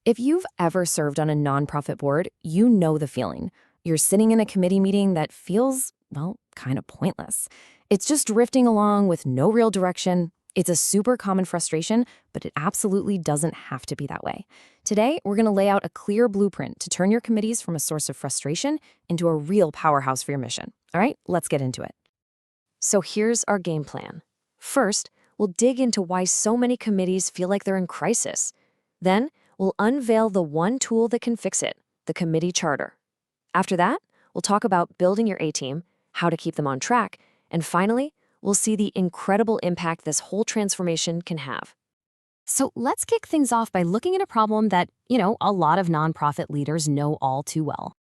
If you've ever served on a nonprofit board, you know the feeling. You're sitting in a committee meeting that feels, well, kind of pointless. It's just drifting along with no real direction. It's a super common frustration, but it absolutely doesn't have to be that way. Today, we're going to lay out a clear blueprint to turn your committees from a source of frustration into a real powerhouse for your mission. All right, let's get into it. So here's our game plan. First, we'll dig into why so many committees feel like they're in crisis. Then, we'll unveil the one tool that can fix it, the committee charter. After that, we'll talk about building your A-team, how to keep them on track, and finally, we'll see the incredible impact this whole transformation can have. So let's kick things off by looking at a problem that, a lot of nonprofit leaders know all too well.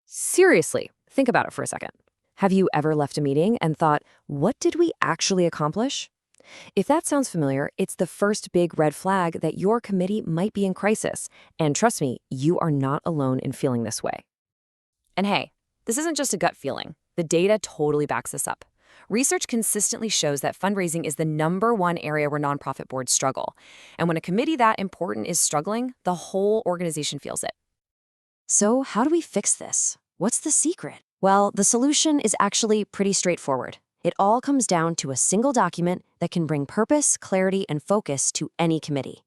Seriously, think about it for a second. Have you ever left a meeting and thought, what did we actually accomplish? If that sounds familiar, it's the first big red flag that your committee might be in crisis. And trust me, you are not alone in feeling this way. And hey, this isn't just a gut feeling. The data totally backs this up. Research consistently shows that fundraising is the #1 area where nonprofit boards struggle. And when a committee that important is struggling, the whole organization feels it. So how do we fix this? What's the secret? Well, the solution is actually pretty straightforward. It all comes down to a single document that can bring purpose, clarity, and focus to any committee.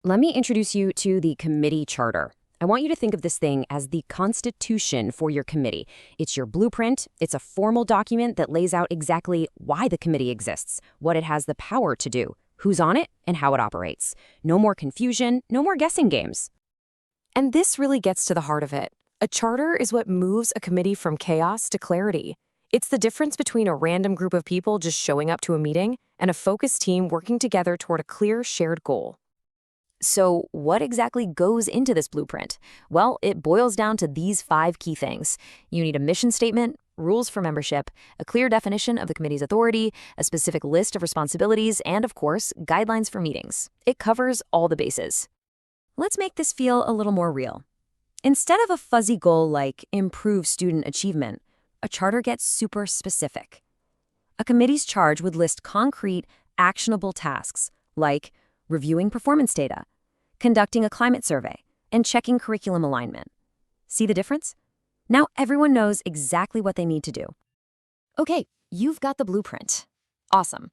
Let me introduce you to the committee charter. I want you to think of this thing as the constitution for your committee. It's your blueprint. It's a formal document that lays out exactly why the committee exists, what it has the power to do, who's on it, and how it operates. No more confusion, no more guessing games. And this really gets to the heart of it. A charter is what moves a committee from chaos to clarity. It's the difference between a random group of people just showing up to a meeting and a focused team working together toward a clear shared goal. So what exactly goes into this blueprint? Well, it boils down to these 5 key things. You need a mission statement, rules for membership, a clear definition of the committee's authority, a specific list of responsibilities, and of course, guidelines for meetings. It covers all the bases. Let's make this feel a little more real. Instead of a fuzzy goal like improve student achievement, a charter gets super specific. A committee's charge would list concrete, actionable tasks like reviewing performance data, conducting a climate survey, and checking curriculum alignment. See the difference? Now everyone knows exactly what they need to do. Okay, you've got the blueprint. Awesome.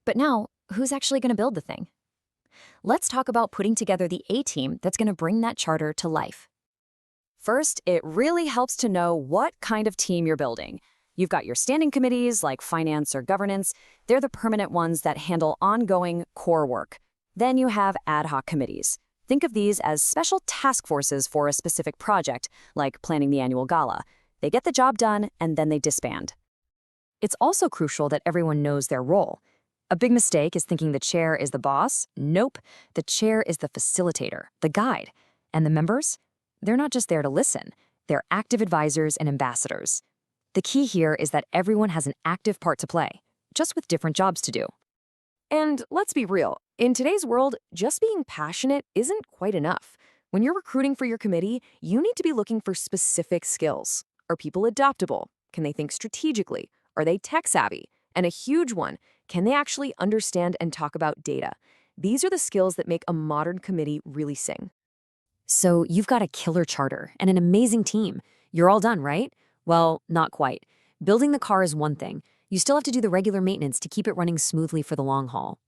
But now, who's actually going to build the thing? Let's talk about putting together the A-team that's going to bring that charter to life. First, it really helps to know what kind of team you're building. You've got your standing committees like finance or governance. They're the permanent ones that handle ongoing core work. Then you have ad hoc committees. Think of these as special task forces for a specific project, like planning the annual gala. They get the job done and then they disband. It's also crucial that everyone knows their role. A big mistake is thinking the chair is the boss. Nope, the chair is the facilitator, the guide. And the members? They're not just there to listen. They're active advisors and ambassadors. The key here is that everyone has an active part to play, just with different jobs to do. And let's be real, in today's world, just being passionate isn't quite enough. When you're recruiting for your committee, you need to be looking for specific skills. Are people adaptable? Can they think strategically? Are they tech savvy? And a huge one, can they actually understand and talk about data? These are the skills that make a modern committee really sing. So you've got a killer charter and an amazing team. You're all done, right? Well, not quite. Building the car is one thing. You still have to do the regular maintenance to keep it running smoothly for the long haul.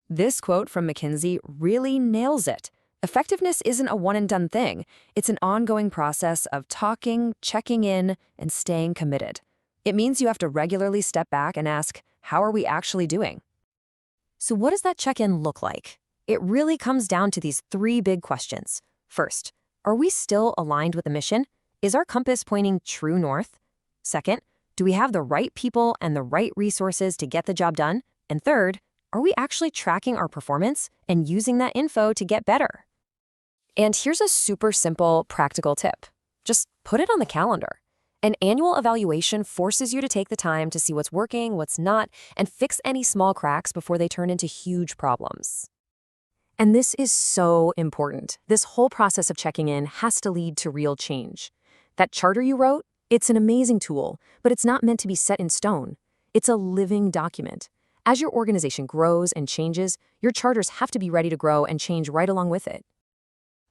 This quote from McKinsey really nails it. Effectiveness isn't a one-and-done thing. It's an ongoing process of talking, checking in, and staying committed. It means you have to regularly step back and ask, how are we actually doing? So what does that check-in look like? It really comes down to these 3 big questions. First, are we still aligned with the mission? Is our compass pointing true north? Second, do we have the right people and the right resources to get the job done? And third, are we actually tracking our performance and using that info to get better? And here's a super simple, practical tip. Just put it on the calendar. An annual evaluation forces you to take the time to see what's working, what's not, and fix any small cracks before they turn into huge problems. And this is so important. This whole process of checking in has to lead to real change. That charter you wrote, it's an amazing tool, but it's not meant to be set in stone. It's a living document. As your organization grows and changes, your charters have to be ready to grow and change right along with it.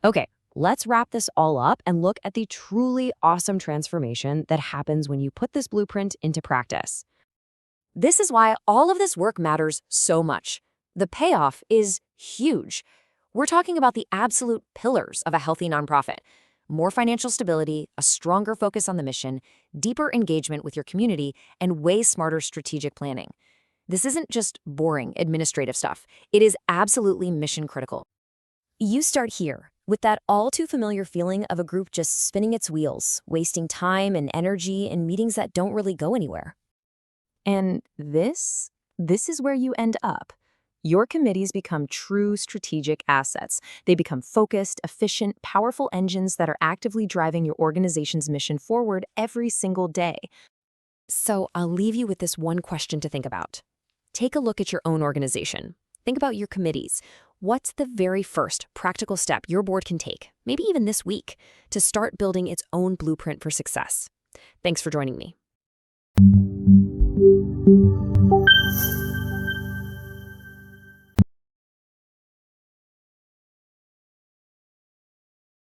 Okay, let's wrap this all up and look at the truly awesome transformation that happens when you put this blueprint into practice. This is why all of this work matters so much. The payoff is huge. We're talking about the absolute pillars of a healthy nonprofit: more financial stability, a stronger focus on the mission, deeper engagement with your community, and way smarter strategic planning. This isn't just boring administrative stuff. It is absolutely mission critical. You start here, with that all too familiar feeling of a group just spinning its wheels, wasting time and energy in meetings that don't really go anywhere. And this is where you end up. Your committees become true strategic assets. They become focused, efficient, powerful engines that are actively driving your organization's mission forward every single day. So I'll leave you with this one question to think about. Take a look at your own organization. Think about your committees. What's the very first practical step your board can take, maybe even this week, to start building its own blueprint for success? Thanks for joining me.